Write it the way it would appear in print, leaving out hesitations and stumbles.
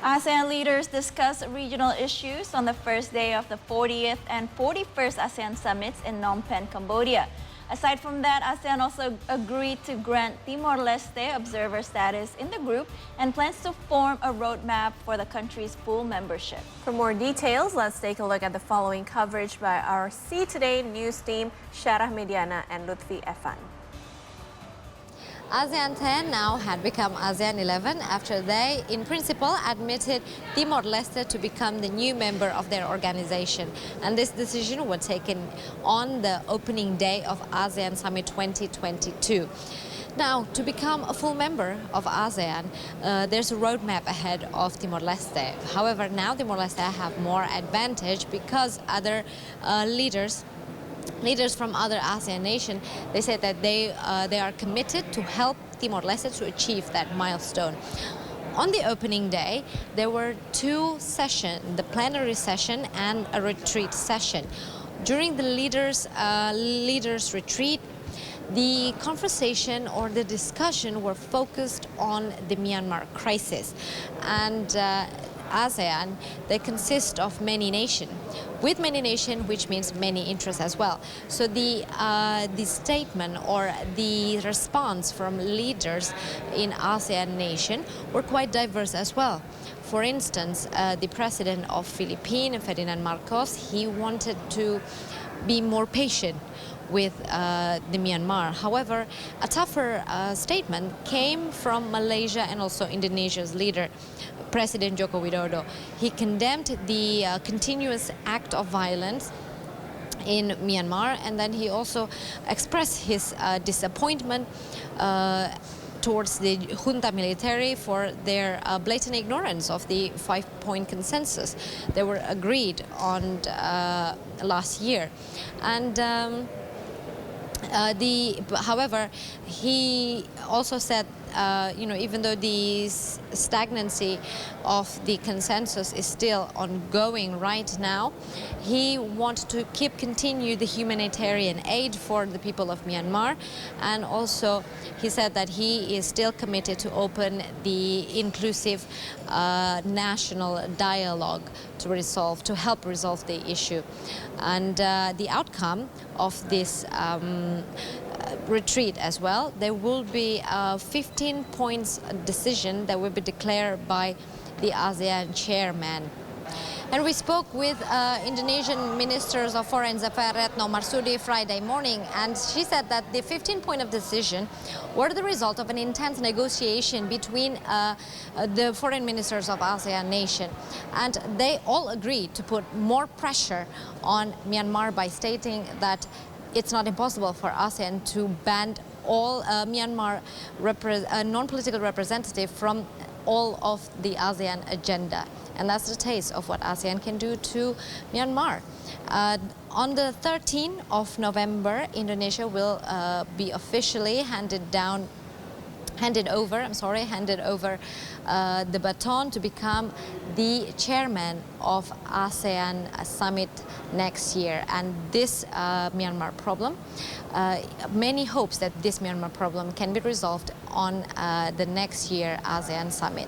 ASEAN leaders discussed regional issues on the first day of the 40th and 41st ASEAN summits in Phnom Penh, Cambodia. Aside from that, ASEAN also agreed to grant Timor-Leste observer status in the group and plans to form a roadmap for the country's full membership. For more details, let's take a look at the following coverage by our See Today news team, Syarah Mediana and Lutfi Evan. ASEAN 10 now had become ASEAN 11 after they, in principle, admitted Timor-Leste to become the new member of their organization. And this decision was taken on the opening day of ASEAN Summit 2022. Now, to become a full member of ASEAN, there's a roadmap ahead of Timor-Leste. However, now Timor-Leste have more advantage because other leaders from other ASEAN nations, they said that they are committed to help Timor-Leste to achieve that milestone. On the opening day, there were two sessions, the plenary session and a retreat session. During the leaders' retreat, the conversation or the discussion were focused on the Myanmar crisis. And ASEAN, they consist of many nations, with many nations, which means many interests as well. So the statement or the response from leaders in ASEAN nation were quite diverse as well. For instance, the president of Philippines, Ferdinand Marcos, he wanted to be more patient with the Myanmar. However, a tougher statement came from Malaysia and also Indonesia's leader, President Joko Widodo. He condemned the continuous act of violence in Myanmar, and then he also expressed his disappointment towards the junta military for their blatant ignorance of the 5-point consensus. They were agreed on last year. And however, he also said, even though the stagnancy of the consensus is still ongoing right now, he wants to continue the humanitarian aid for the people of Myanmar, and also he said that he is still committed to open the inclusive national dialogue to help resolve the issue. And the outcome of this retreat as well, there will be a 15 points decision that will be declared by the ASEAN chairman. And we spoke with Indonesian Ministers of Foreign Affairs Retno Marsudi Friday morning, and she said that the 15-point of decision were the result of an intense negotiation between the foreign ministers of ASEAN nation. And they all agreed to put more pressure on Myanmar by stating that it's not impossible for ASEAN to ban all Myanmar non-political representatives from all of the ASEAN agenda. And that's the taste of what ASEAN can do to Myanmar. On the 13th of November, Indonesia will be officially handed over the baton to become the chairman of ASEAN summit next year. And this Myanmar problem, many hopes that this Myanmar problem can be resolved on the next year ASEAN summit.